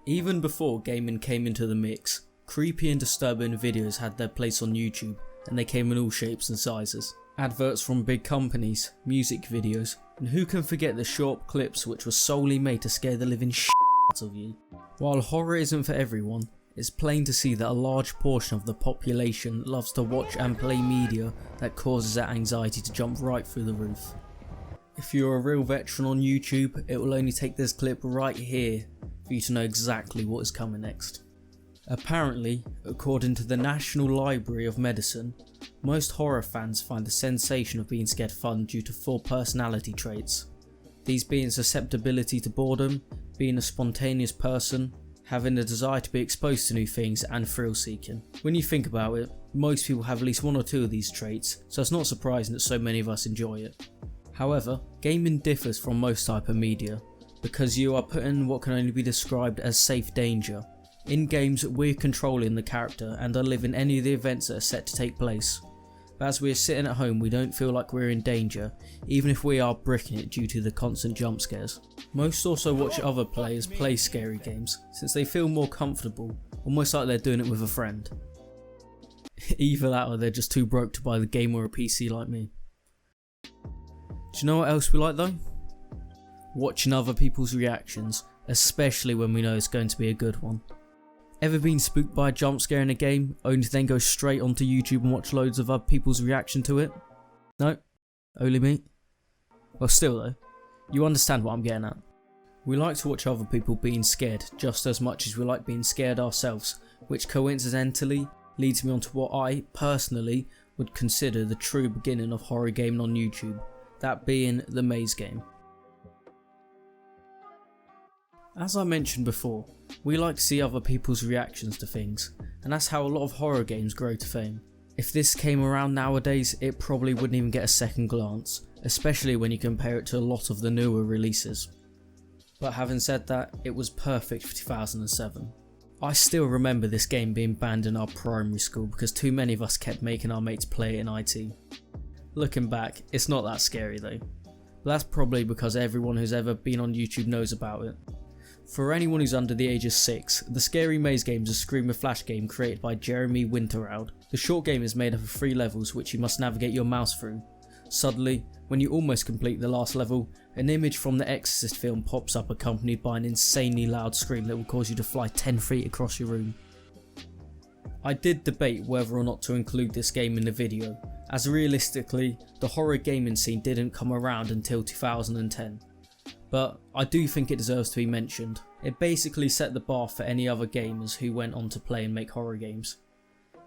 Even before gaming came into the mix, creepy and disturbing videos had their place on YouTube, and they came in all shapes and sizes. Adverts from big companies, music videos, and who can forget the short clips which were solely made to scare the living shit out of you. While horror isn't for everyone, it's plain to see that a large portion of the population loves to watch and play media that causes that anxiety to jump right through the roof. If you're a real veteran on YouTube, it will only take this clip right here for you to know exactly what is coming next. Apparently, according to the National Library of Medicine, most horror fans find the sensation of being scared fun due to 4 personality traits. These being susceptibility to boredom, being a spontaneous person, having a desire to be exposed to new things, and thrill seeking. When you think about it, most people have at least 1 or 2 of these traits, so it's not surprising that so many of us enjoy it. However, gaming differs from most type of media, because you are put in what can only be described as safe danger. In games, we're controlling the character and are living any of the events that are set to take place. But as we are sitting at home, we don't feel like we're in danger, even if we are bricking it due to the constant jump scares. Most also watch other players play scary games, since they feel more comfortable, almost like they're doing it with a friend. Either that or they're just too broke to buy the game or a PC like me. Do you know what else we like though? Watching other people's reactions, especially when we know it's going to be a good one. Ever been spooked by a jump scare in a game, only to then go straight onto YouTube and watch loads of other people's reaction to it? No? Only me? Well, still though, you understand what I'm getting at. We like to watch other people being scared just as much as we like being scared ourselves, which coincidentally leads me on to what I, personally, would consider the true beginning of horror gaming on YouTube, that being the maze game. As I mentioned before, we like to see other people's reactions to things, and that's how a lot of horror games grow to fame. If this came around nowadays, it probably wouldn't even get a second glance, especially when you compare it to a lot of the newer releases. But having said that, it was perfect for 2007. I still remember this game being banned in our primary school because too many of us kept making our mates play it in IT. Looking back, it's not that scary though, but that's probably because everyone who's ever been on YouTube knows about it. For anyone who's under the age of 6, the Scary Maze game is a Screamer Flash game created by Jeremy Winterowd. The short game is made up of 3 levels which you must navigate your mouse through. Suddenly, when you almost complete the last level, an image from the Exorcist film pops up accompanied by an insanely loud scream that will cause you to fly 10 feet across your room. I did debate whether or not to include this game in the video, as realistically, the horror gaming scene didn't come around until 2010. But I do think it deserves to be mentioned. It basically set the bar for any other gamers who went on to play and make horror games.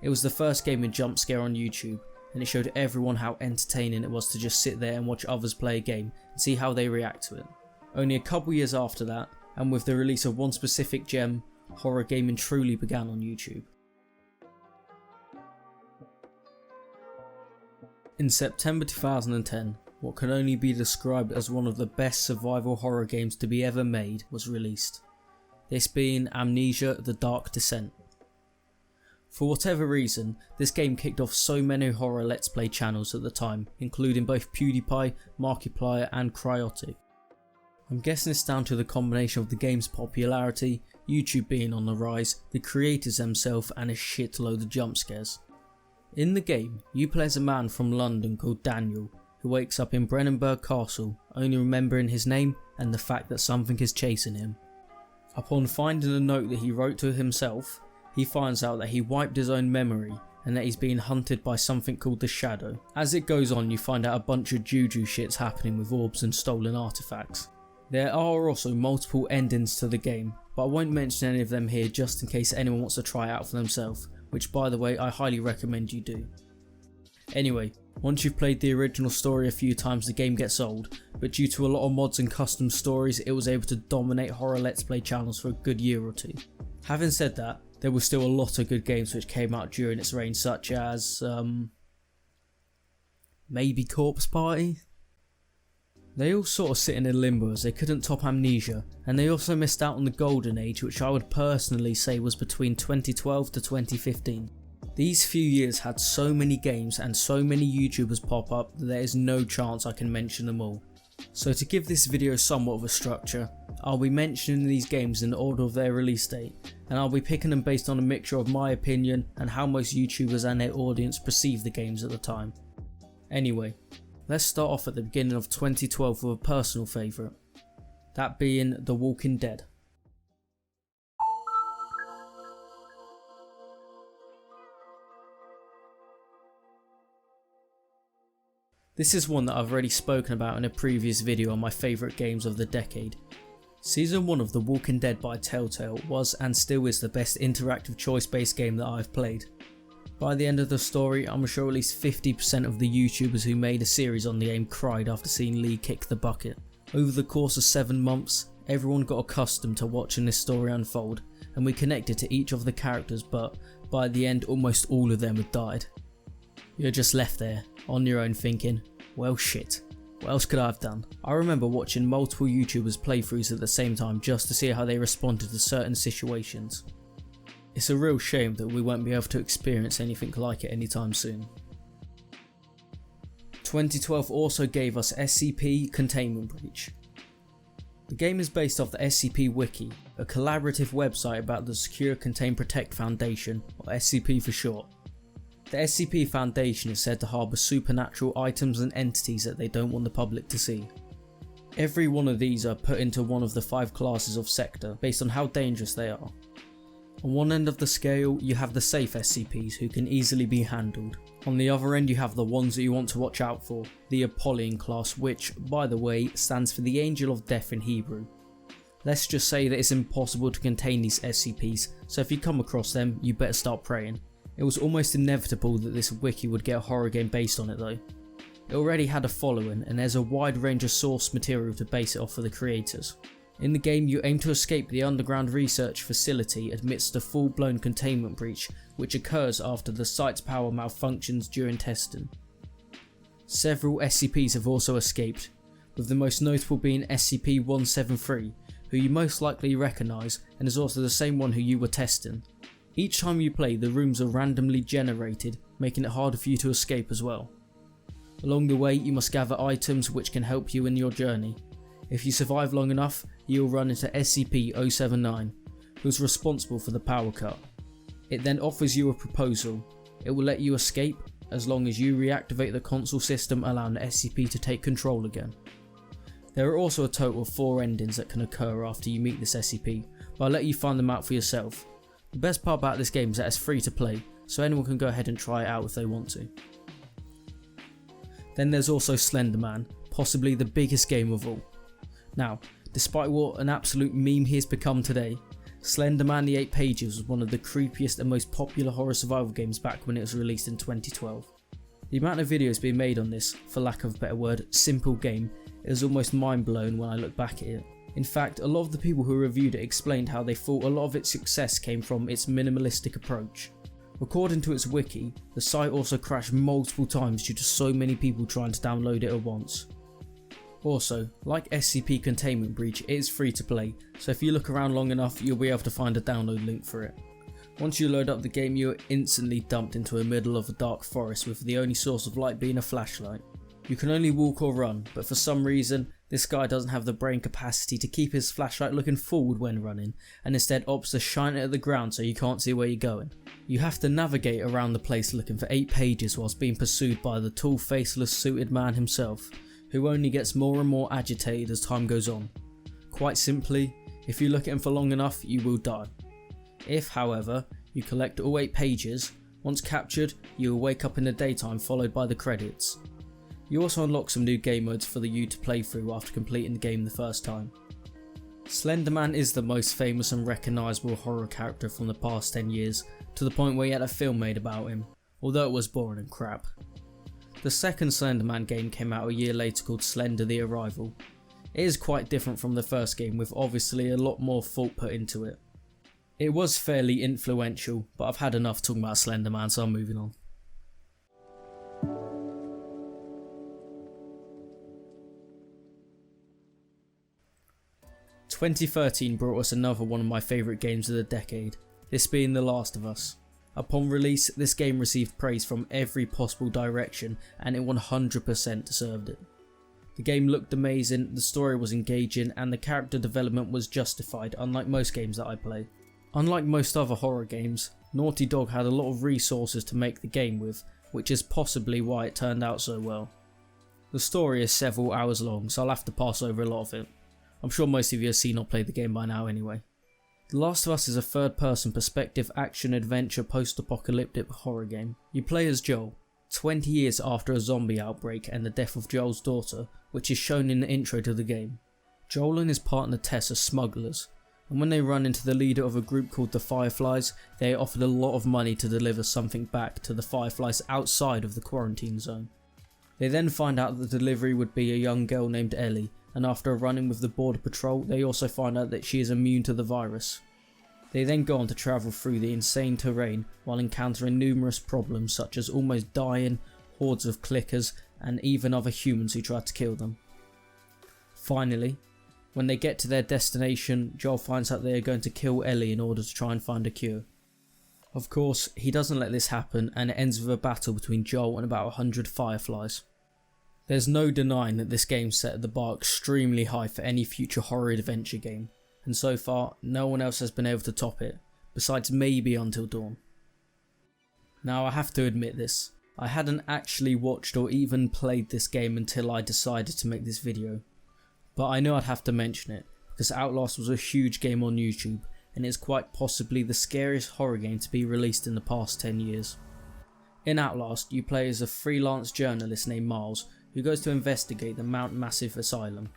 It was the first game in jump scare on YouTube, and it showed everyone how entertaining it was to just sit there and watch others play a game and see how they react to it. Only a couple years after that, and with the release of one specific gem, horror gaming truly began on YouTube. In September 2010, what can only be described as one of the best survival horror games to be ever made was released, this being Amnesia: The Dark Descent. For whatever reason, this game kicked off so many horror let's play channels at the time, including both PewDiePie, Markiplier and Cryotic. I'm guessing it's down to the combination of the game's popularity, YouTube being on the rise, the creators themselves and a shitload of jump scares. In the game, you play as a man from London called Daniel, who wakes up in Brennenburg Castle, only remembering his name and the fact that something is chasing him. Upon finding a note that he wrote to himself, he finds out that he wiped his own memory and that he's being hunted by something called the Shadow. As it goes on, you find out a bunch of juju shit's happening with orbs and stolen artifacts. There are also multiple endings to the game, but I won't mention any of them here just in case anyone wants to try it out for themselves, which by the way I highly recommend you do. Anyway, once you've played the original story a few times the game gets old, but due to a lot of mods and custom stories it was able to dominate horror let's play channels for a good year or 2. Having said that, there were still a lot of good games which came out during its reign, such as maybe Corpse Party? They all sort of sit in a limbo as they couldn't top Amnesia, and they also missed out on the golden age, which I would personally say was between 2012 to 2015. These few years had so many games and so many YouTubers pop up that there is no chance I can mention them all. So to give this video somewhat of a structure, I'll be mentioning these games in the order of their release date, and I'll be picking them based on a mixture of my opinion and how most YouTubers and their audience perceive the games at the time. Anyway, let's start off at the beginning of 2012 with a personal favourite, that being The Walking Dead. This is one that I've already spoken about in a previous video on my favourite games of the decade. Season 1 of The Walking Dead by Telltale was and still is the best interactive choice-based game that I've played. By the end of the story, I'm sure at least 50% of the YouTubers who made a series on the game cried after seeing Lee kick the bucket. Over the course of 7 months, everyone got accustomed to watching this story unfold, and we connected to each of the characters, but by the end almost all of them had died. You're just left there, on your own thinking, well shit, what else could I have done? I remember watching multiple YouTubers playthroughs at the same time just to see how they responded to certain situations. It's a real shame that we won't be able to experience anything like it anytime soon. 2012 also gave us SCP Containment Breach. The game is based off the SCP Wiki, a collaborative website about the Secure Contain Protect Foundation, or SCP for short. The SCP Foundation is said to harbour supernatural items and entities that they don't want the public to see. Every one of these are put into one of the 5 classes of sector based on how dangerous they are. On one end of the scale you have the safe SCPs who can easily be handled. On the other end you have the ones that you want to watch out for, the Apollyon class, which, by the way, stands for the Angel of Death in Hebrew. Let's just say that it's impossible to contain these SCPs, so if you come across them you better start praying. It was almost inevitable that this wiki would get a horror game based on it though. It already had a following and there's a wide range of source material to base it off for the creators. In the game you aim to escape the underground research facility amidst a full-blown containment breach which occurs after the site's power malfunctions during testing. Several SCPs have also escaped, with the most notable being SCP-173, who you most likely recognise and is also the same one who you were testing. Each time you play, the rooms are randomly generated, making it harder for you to escape as well. Along the way you must gather items which can help you in your journey. If you survive long enough, you'll run into SCP-079, who's responsible for the power cut. It then offers you a proposal. It will let you escape as long as you reactivate the console system, allowing the SCP to take control again. There are also a total of 4 endings that can occur after you meet this SCP, but I'll let you find them out for yourself. The best part about this game is that it's free to play, so anyone can go ahead and try it out if they want to. Then there's also Slenderman, possibly the biggest game of all. Now, despite what an absolute meme he has become today, Slenderman the 8 Pages was one of the creepiest and most popular horror survival games back when it was released in 2012. The amount of videos being made on this, for lack of a better word, simple game is almost mind blown when I look back at it. In fact, a lot of the people who reviewed it explained how they thought a lot of its success came from its minimalistic approach. According to its wiki, the site also crashed multiple times due to so many people trying to download it at once. Also, like SCP Containment Breach, it is free to play, so if you look around long enough you'll be able to find a download link for it. Once you load up the game you are instantly dumped into the middle of a dark forest with the only source of light being a flashlight. You can only walk or run, but for some reason this guy doesn't have the brain capacity to keep his flashlight looking forward when running, and instead opts to shine it at the ground so you can't see where you're going. You have to navigate around the place looking for 8 pages whilst being pursued by the tall faceless suited man himself, who only gets more and more agitated as time goes on. Quite simply, if you look at him for long enough you will die. If, however, you collect all 8 pages, once captured you will wake up in the daytime followed by the credits. You also unlock some new game modes for you to play through after completing the game the first time. Slenderman is the most famous and recognisable horror character from the past 10 years, to the point where he had a film made about him, although it was boring and crap. The second Slenderman game came out a year later called Slender the Arrival. It is quite different from the first game, with obviously a lot more thought put into it. It was fairly influential, but I've had enough talking about Slenderman, so I'm moving on. 2013 brought us another one of my favourite games of the decade, this being The Last of Us. Upon release, this game received praise from every possible direction and it 100% deserved it. The game looked amazing, the story was engaging, and the character development was justified, unlike most games that I play. Unlike most other horror games, Naughty Dog had a lot of resources to make the game with, which is possibly why it turned out so well. The story is several hours long, so I'll have to pass over a lot of it. I'm sure most of you have seen or played the game by now anyway. The Last of Us is a third-person perspective action-adventure post-apocalyptic horror game. You play as Joel, 20 years after a zombie outbreak and the death of Joel's daughter, which is shown in the intro to the game. Joel and his partner Tess are smugglers, and when they run into the leader of a group called the Fireflies, they are offered a lot of money to deliver something back to the Fireflies outside of the quarantine zone. They then find out that the delivery would be a young girl named Ellie, and after a run-in with the border patrol, they also find out that she is immune to the virus. They then go on to travel through the insane terrain while encountering numerous problems such as almost dying, hordes of clickers, and even other humans who try to kill them. Finally, when they get to their destination, Joel finds out they are going to kill Ellie in order to try and find a cure. Of course, he doesn't let this happen, and it ends with a battle between Joel and about 100 Fireflies. There's no denying that this game set the bar extremely high for any future horror adventure game, and so far no one else has been able to top it, besides maybe Until Dawn. Now I have to admit this, I hadn't actually watched or even played this game until I decided to make this video, but I knew I'd have to mention it because Outlast was a huge game on YouTube and is quite possibly the scariest horror game to be released in the past 10 years. In Outlast, you play as a freelance journalist named Miles who goes to investigate the Mount Massive Asylum.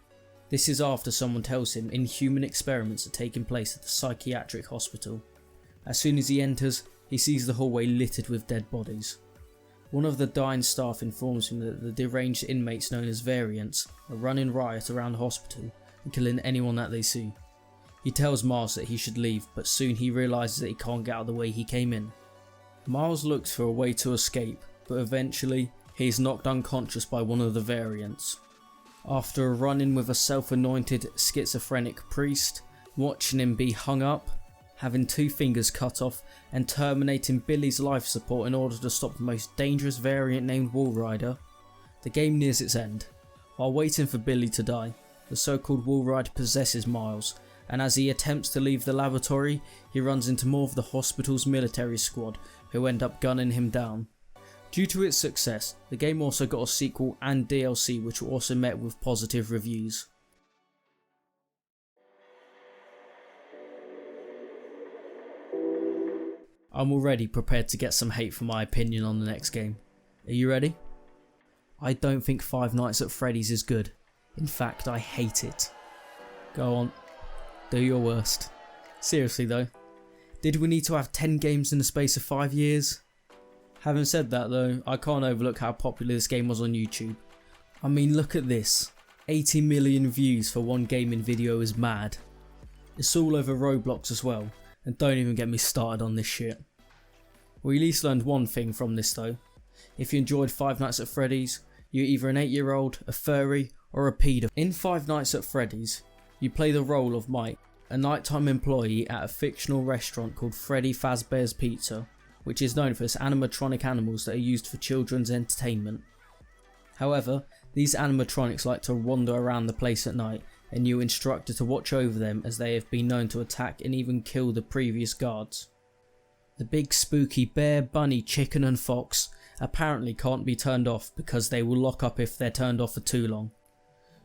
This is after someone tells him inhuman experiments are taking place at the psychiatric hospital. As soon as he enters, he sees the hallway littered with dead bodies. One of the dying staff informs him that the deranged inmates known as variants are running riot around the hospital and killing anyone that they see. He tells Miles that he should leave, but soon he realises that he can't get out of the way he came in. Miles looks for a way to escape, but eventually he is knocked unconscious by one of the variants. After a run-in with a self-anointed schizophrenic priest, watching him be hung up, having 2 fingers cut off, and terminating Billy's life support in order to stop the most dangerous variant named Walrider, the game nears its end. While waiting for Billy to die, the so-called Walrider possesses Miles, and as he attempts to leave the laboratory, he runs into more of the hospital's military squad, who end up gunning him down. Due to its success, the game also got a sequel and DLC which were also met with positive reviews. I'm already prepared to get some hate for my opinion on the next game. Are you ready? I don't think Five Nights at Freddy's is good. In fact, I hate it. Go on, do your worst. Seriously though, did we need to have 10 games in the space of 5 years? Having said that though, I can't overlook how popular this game was on YouTube. I mean, look at this. 80 million views for one gaming video is mad. It's all over Roblox as well, and don't even get me started on this shit. We at least learned one thing from this though. If you enjoyed Five Nights at Freddy's, you're either an 8-year-old, a furry, or a pedo. In Five Nights at Freddy's, you play the role of Mike, a nighttime employee at a fictional restaurant called Freddy Fazbear's Pizza, which is known for its animatronic animals that are used for children's entertainment. However, these animatronics like to wander around the place at night, and you're instructed to watch over them as they have been known to attack and even kill the previous guards. The big spooky bear, bunny, chicken and fox apparently can't be turned off because they will lock up if they're turned off for too long.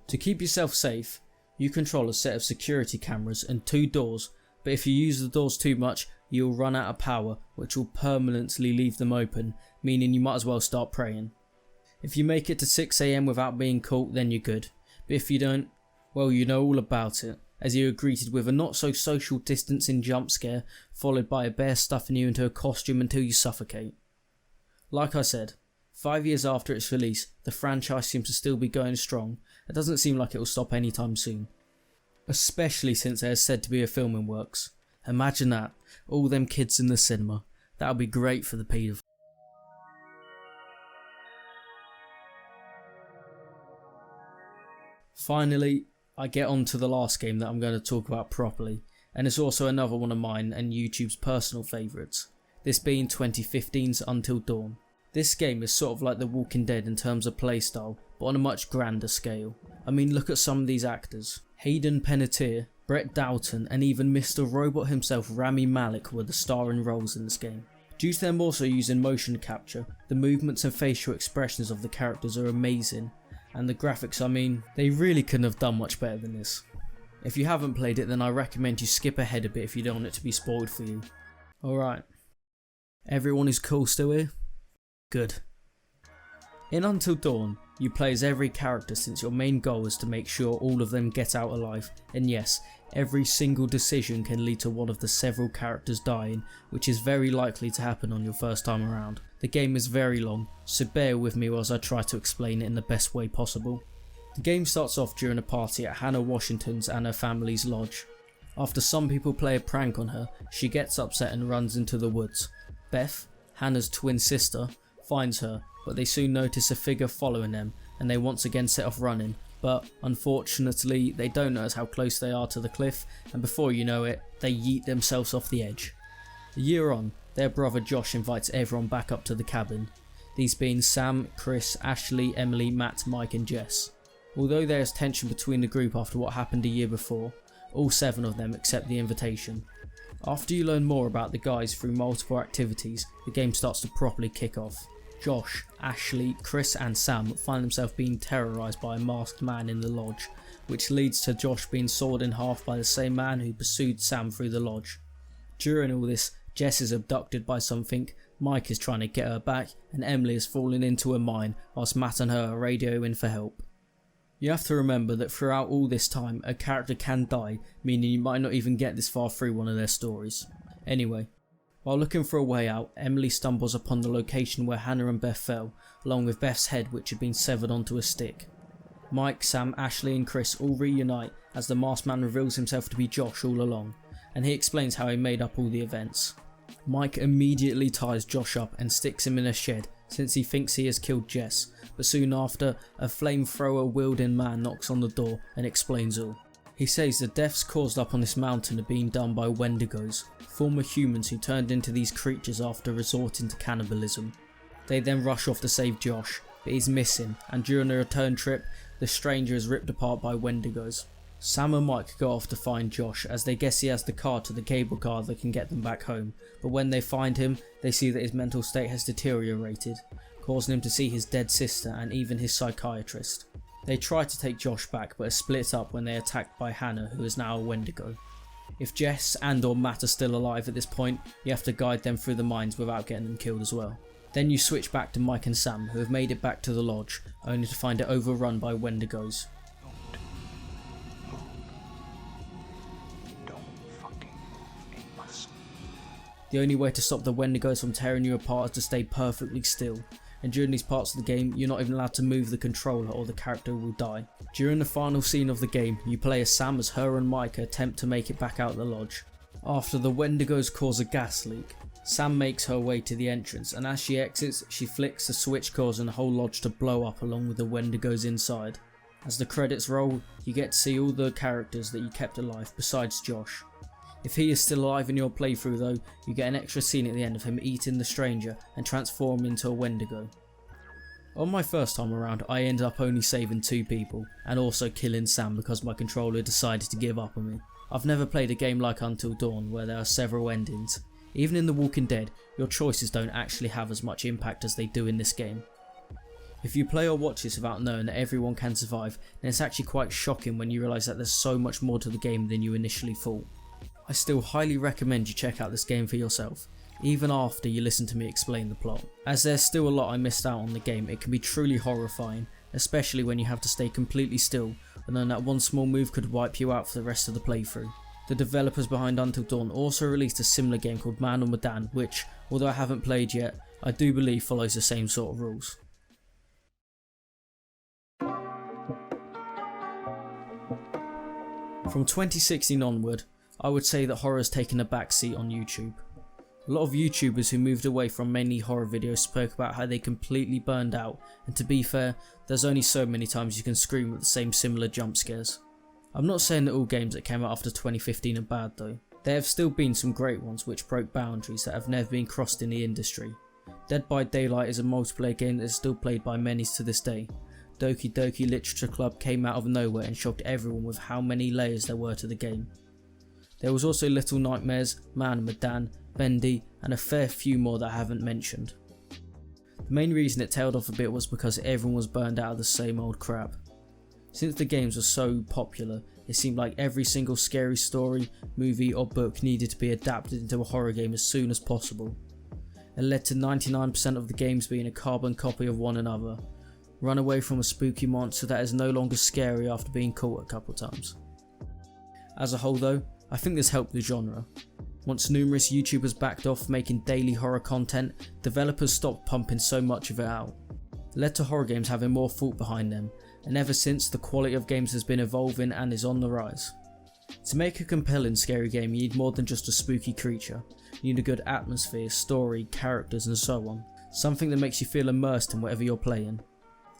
To keep yourself safe, you control a set of security cameras and 2 doors, but if you use the doors too much, you'll run out of power, which will permanently leave them open, meaning you might as well start praying. If you make it to 6 AM without being caught, then you're good, but if you don't, well, you know all about it, as you are greeted with a not so social distancing jump scare, followed by a bear stuffing you into a costume until you suffocate. Like I said, 5 years after its release, the franchise seems to still be going strong. It doesn't seem like it will stop anytime soon. Especially since there is said to be a film in works. Imagine that, all them kids in the cinema. That would be great for the paedophile. Finally, I get on to the last game that I'm going to talk about properly, and it's also another one of mine and YouTube's personal favourites, this being 2015's Until Dawn. This game is sort of like The Walking Dead in terms of playstyle, but on a much grander scale. I mean, look at some of these actors. Hayden Panettiere, Brett Dalton, and even Mr. Robot himself, Rami Malek, were the starring roles in this game. Due to them also using motion capture, the movements and facial expressions of the characters are amazing, and the graphics, I mean, they really couldn't have done much better than this. If you haven't played it, then I recommend you skip ahead a bit if you don't want it to be spoiled for you. Alright. Everyone is cool still here? Good. In Until Dawn, you play as every character since your main goal is to make sure all of them get out alive, and yes, every single decision can lead to one of the several characters dying, which is very likely to happen on your first time around. The game is very long, so bear with me whilst I try to explain it in the best way possible. The game starts off during a party at Hannah Washington's and her family's lodge. After some people play a prank on her, she gets upset and runs into the woods. Beth, Hannah's twin sister, finds her, but they soon notice a figure following them and they once again set off running, but unfortunately they don't notice how close they are to the cliff, and before you know it, they yeet themselves off the edge. A year on, their brother Josh invites everyone back up to the cabin, these being Sam, Chris, Ashley, Emily, Matt, Mike and Jess. Although there is tension between the group after what happened a year before, all 7 of them accept the invitation. After you learn more about the guys through multiple activities, the game starts to properly kick off. Josh, Ashley, Chris and Sam find themselves being terrorised by a masked man in the lodge, which leads to Josh being sawed in half by the same man who pursued Sam through the lodge. During all this, Jess is abducted by something, Mike is trying to get her back, and Emily is falling into a mine whilst Matt and her are radioing for help. You have to remember that throughout all this time, a character can die, meaning you might not even get this far through one of their stories. Anyway, while looking for a way out, Emily stumbles upon the location where Hannah and Beth fell, along with Beth's head which had been severed onto a stick. Mike, Sam, Ashley and Chris all reunite as the masked man reveals himself to be Josh all along, and he explains how he made up all the events. Mike immediately ties Josh up and sticks him in a shed since he thinks he has killed Jess, but soon after, a flamethrower wielding man knocks on the door and explains all. He says the deaths caused up on this mountain are being done by Wendigos, former humans who turned into these creatures after resorting to cannibalism. They then rush off to save Josh, but he's missing, and during the return trip, the stranger is ripped apart by Wendigos. Sam and Mike go off to find Josh as they guess he has the card to the cable car that can get them back home, but when they find him, they see that his mental state has deteriorated, causing him to see his dead sister and even his psychiatrist. They try to take Josh back but are split up when they are attacked by Hannah, who is now a Wendigo. If Jess and or Matt are still alive at this point, you have to guide them through the mines without getting them killed as well. Then you switch back to Mike and Sam, who have made it back to the lodge, only to find it overrun by Wendigos. The only way to stop the Wendigos from tearing you apart is to stay perfectly still, and during these parts of the game you're not even allowed to move the controller or the character will die. During the final scene of the game, you play as Sam as her and Mike attempt to make it back out the lodge. After the Wendigos cause a gas leak, Sam makes her way to the entrance, and as she exits she flicks the switch causing the whole lodge to blow up along with the Wendigos inside. As the credits roll, you get to see all the characters that you kept alive besides Josh. If he is still alive in your playthrough though, you get an extra scene at the end of him eating the stranger and transform into a Wendigo. On my first time around, I ended up only saving 2 people, and also killing Sam because my controller decided to give up on me. I've never played a game like Until Dawn where there are several endings. Even in The Walking Dead, your choices don't actually have as much impact as they do in this game. If you play or watch this without knowing that everyone can survive, then it's actually quite shocking when you realise that there's so much more to the game than you initially thought. I still highly recommend you check out this game for yourself, even after you listen to me explain the plot. As there's still a lot I missed out on the game, it can be truly horrifying, especially when you have to stay completely still and knowing that one small move could wipe you out for the rest of the playthrough. The developers behind Until Dawn also released a similar game called Man on Medan, which, although I haven't played yet, I do believe follows the same sort of rules. From 2016 onward, I would say that horror has taken a backseat on YouTube. A lot of YouTubers who moved away from mainly horror videos spoke about how they completely burned out, and to be fair, there's only so many times you can scream at the same similar jump scares. I'm not saying that all games that came out after 2015 are bad though. There have still been some great ones which broke boundaries that have never been crossed in the industry. Dead by Daylight is a multiplayer game that is still played by many to this day. Doki Doki Literature Club came out of nowhere and shocked everyone with how many layers there were to the game. There was also Little Nightmares, Man Madan, Bendy, and a fair few more that I haven't mentioned. The main reason it tailed off a bit was because everyone was burned out of the same old crap. Since the games were so popular, it seemed like every single scary story, movie or book needed to be adapted into a horror game as soon as possible. It led to 99% of the games being a carbon copy of one another. Run away from a spooky monster that is no longer scary after being caught a couple times. As a whole though, I think this helped the genre. Once numerous YouTubers backed off making daily horror content, developers stopped pumping so much of it out. It led to horror games having more thought behind them, and ever since the quality of games has been evolving and is on the rise. To make a compelling scary game you need more than just a spooky creature. You need a good atmosphere, story, characters and so on. Something that makes you feel immersed in whatever you're playing.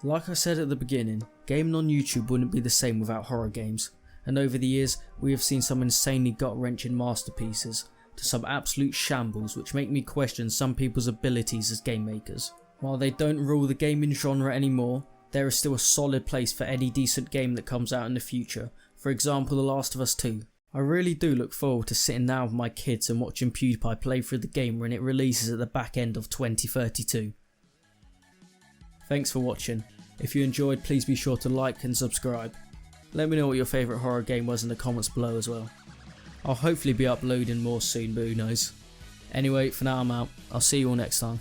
Like I said at the beginning, gaming on YouTube wouldn't be the same without horror games, and over the years we have seen some insanely gut-wrenching masterpieces, to some absolute shambles which make me question some people's abilities as game makers. While they don't rule the gaming genre anymore, there is still a solid place for any decent game that comes out in the future, for example The Last of Us 2. I really do look forward to sitting down with my kids and watching PewDiePie play through the game when it releases at the back end of 2032. Thanks for watching. If you enjoyed, please be sure to like and subscribe. Let me know what your favourite horror game was in the comments below as well. I'll hopefully be uploading more soon, but who knows. Anyway, for now I'm out. I'll see you all next time.